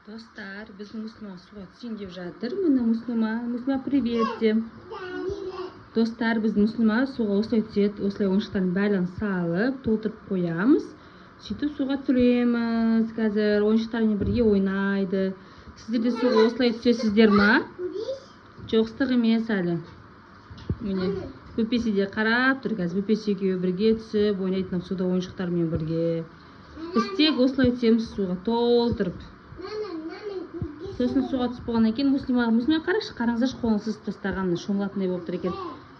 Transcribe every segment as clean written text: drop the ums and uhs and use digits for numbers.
Dostlar, biz Muslima suga tushing deb жатыр. Mana Muslima привет de. Dostlar, biz Muslima suga o'slay tushadi, o'slay o'yinchoqlarni barini solib, to'ldirib qo'yamiz. Сөйтіп суға түсіреміз. Қазір ойыншықтармен бірге ойнайды. Сіздер де суға осылай түсесіздер ма? Жоқ, ыстық емес әлі. Міне, бөпесі де қарап тұр. Қазір бөпесі екеуі бірге түсіп, ойнайтын суда ойыншықтармен бірге. Біз тек осылай түсеміз суға толтырып. Сосын суға түсіп болғаннан кейін Muslima қарашы, қараңыздаршы, қолын сызып тастаған шомылатындай болып тұр екен.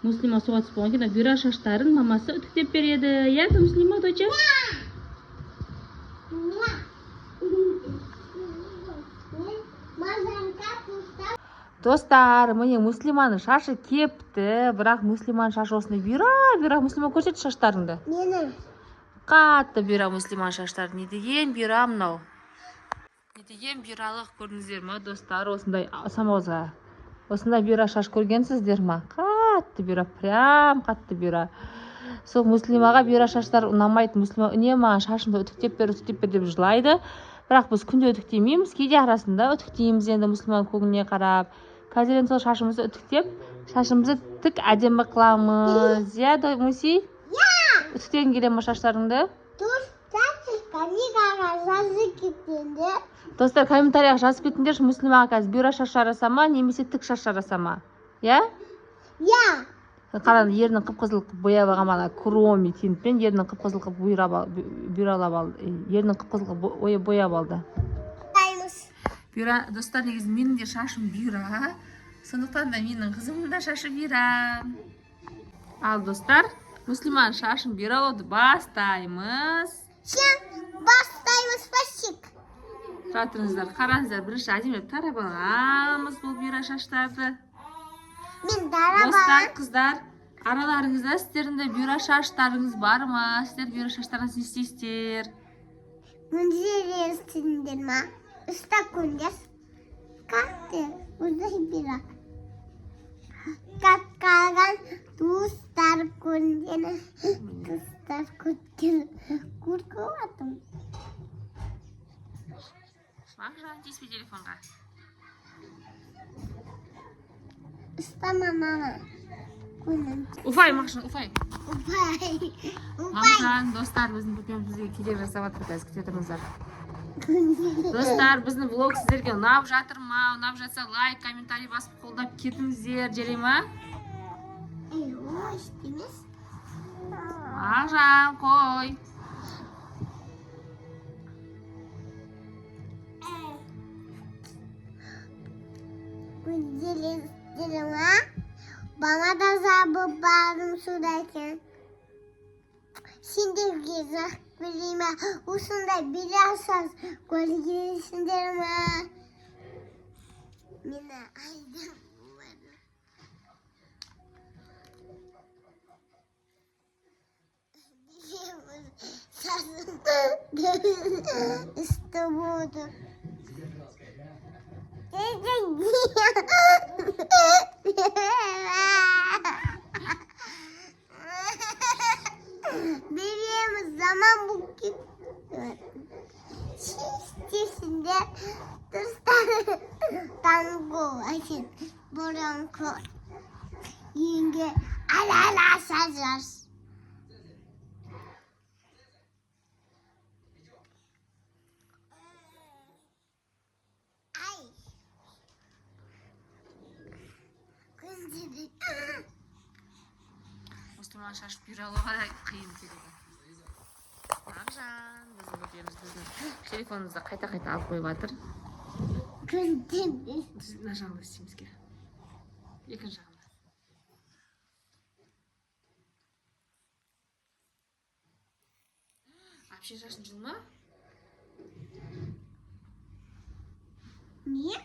Muslima суға түсіп болғаннан кейін бұйра шаштарын мамасы үтіктеп береді. Я, Muslima, доча? Достар, міне Muslиманың шашы кепті, бірақ Muslиманың шашы осындай бұйра. Muslima, көрсет шаштарыңды. Нені? Қатты бұйра Muslиманың шаштары. Не деген бұйра мынау? Не деген бұйралық көрдіңіздер ма, достар? Осындай самозға. Осындай бұйра шаш көргенсіздер ма? Қатты бұйра, прям қатты бұйра. Сол Muslимаға бұйра шаштар ұнамайды. Muslima үнема шашымды үтіктеп бер деп жылайды. Бірақ біз күнде үтіктемейміз, кейде арасында үтіктейміз енді Muslиманың көңіліне қарап. Қазір енді сол шашымызды үтіктеп, шашымызды тік әдемі қыламыз. Я, Муси? Үтіктегің келе ма шаштарыңды? Достар, комментарияға жазып кетіңдер, Muslимаға қазір бұйра шаш жарасама, немесе тік шаш жарасама. Я? Я. Қараңыз, ерінің қып-қызыл бояп алған мана кроми тинтпен ерінің қып-қызыл бұйралап алды. Ерінің қып-қызыл бояп алды. Бұйра, достар, негізі менің де шашым бұйра. Сондықтан да менің қызымның да шашы бұйра. Ал, достар, Muslиманың шашын бұйралауды бастаймыз. Бастаймыз, пасик. Жатырыңыздар, қараңыздар, бірінші әдемілеп тарап аламыз бұл бұйра шаштарды. Достар, қыздар, араларыңызда сіздердің бұйра шаштарыңыз бар ма? Сіздер бұйра шаштарыңыз не істейсіздер? Күндерестіңдер ма? Үста күндес? Қатты, ұзай бұйра. Қатқаған тұстар күндені. Тұстар күндені. Көркі атым. Мағжан, теспе телефонға. Ұстама, мама. Уфай, Мағжан, уфай. Мағжан, достар, біздің бүкем бізге келе жасап атыр, қазір күте тұрыңыздар. Достар, біздің влог сіздерге ұнап жатыр ма? Ұнап жатса лайк, комментарий басып қолдап кетіңіздер, жерей ма? Мағжан, қой. Bana da zabı bağırım sudayken. Şimdi gezak bilime usunda bilasaz gol girişin derim ha. Mina aydım bana. Biliyoruz sazın İstanbul'da. Bebeğimiz zaman bugün çiftçisinde dostlar tango açın boranko yenge alala sacar. Muslima шаш бұйралауға да қиын келеді. Мағжан, біздің көпеміз біздің телефонымызды қайта-қайта алып қойып жатыр. Мына жағында істейміз ке. Екінші жағында. Апше шашын жылма? Не?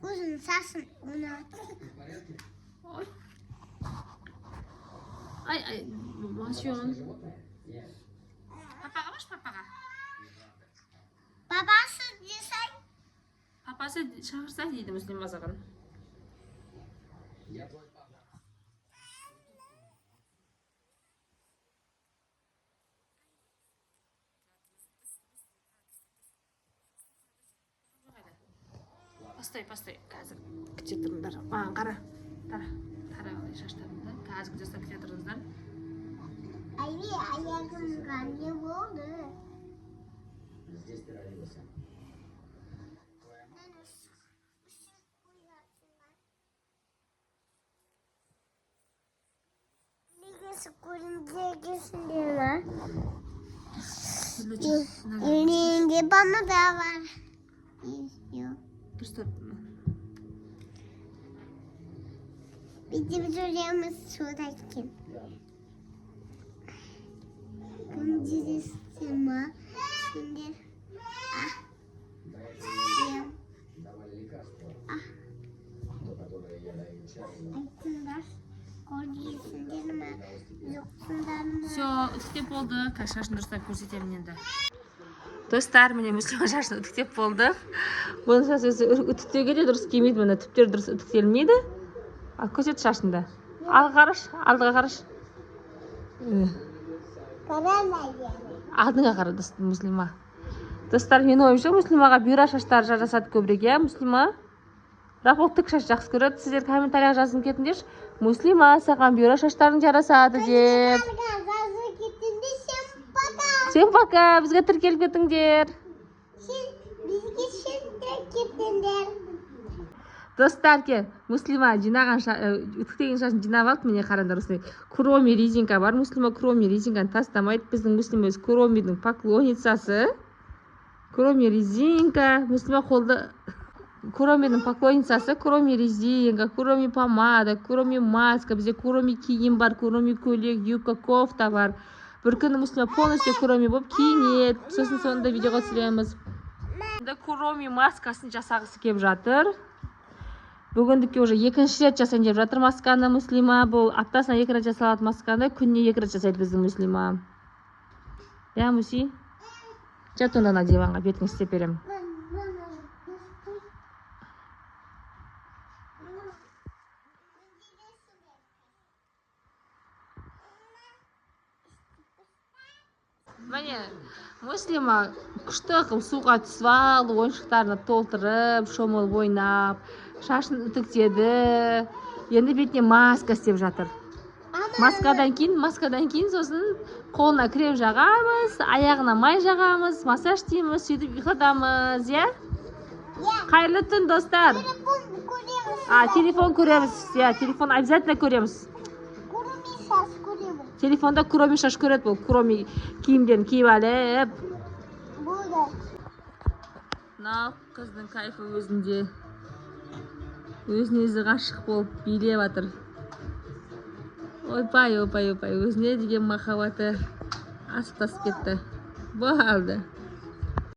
Uzun saçın ona. Ay, masyon. Papaga baş papaga. Babası desay. Papası çağırsa deydi Müslüm Bazak'ın. Постой. Қазір күте тұрыңдар. Маған қара. Тарағылай шаштарымды. Қазір күте тұрыңыздар. Аяғымға не болды? Elinde bana da var. İstiyor. Dұрыстап. Bizim çocuğumuz şuradaki. Kımcırısıma şimdi айтыңдар көргейсіңдер ме жоқсыңдар ма? Все, үтіктеп болды. Шашын дұрыстап көрсетемін енді. Достар, міне Мүслима шашын үтіктеп болды. Бұның шашы үтіктеуге де дұрыс келмейді. Міне түптері дұрыс үтіктелмейді. Ал көрсет шашынды. Алдыға қараш. Алдыңа қара Мүслима. Достар, мен ойымша Мүслимаға бұйра шаштар жасады көбірек, иә, Мүслима? Бірақ ол тік шаш жақсы көреді. Сіздер комментарияға жазып кетіңдерші. Мүслима, саған бұйра шаштарың жарасады деп. Сен пока, бізге тіркеліп кетіңдер. Достар, Мүслима жинаған үтіктеген шашын жинап алды. Міне қараңдар, осындай кроми резинка бар. Мүслима кроми резинканы тастамайды. Біздің Мүслима өз кромидің поклонницасы. Кроми резинка. Мүслима қолды кромидің поклонницасы. Кроми резинка, кроми помада, кроми маска. Бізде кроми киім бар, кроми көйлек, юбка, кофта бар. Бір күні Мүслима полностью кроми болып киінеді. Сосын сонда видеоға түсіреміз. Кроми маскасын жасағысы кеп жатыр. Бүгіндікке уже екінші рет жасайын деп жатыр масканы Мүслима. Бұл аптасына 2 рет жасалады масканы, күніне 2 рет жасайды біздің Мүслима. Я, Мүси? Жат онда диванға, бетіңді істеп беремін. Міне, Мүслима күшті қылып суға түсіп алды, ойыншықтарына толтырып, шомылып ойнап, шашын үтіктеді. Енді бетіне маска істеп жатыр. Маскадан кейін сосын қолына крем жағамыз, аяғына май жағамыз, массаж дейміз, сөйтіп ұйықтатамыз, иә? Қайырлы түн, достар. Телефон көреміз. Телефон обязательно көреміз. Телефонда кроми шаш көреді бұл. Кроми киімдерін киіп алып. Мынау қыздың кайфы өзінде. Өзіне өзі ғашық болып билеп жатыр. Ойпай, өзіне деген махаббаты асып тасып кетті. Болды.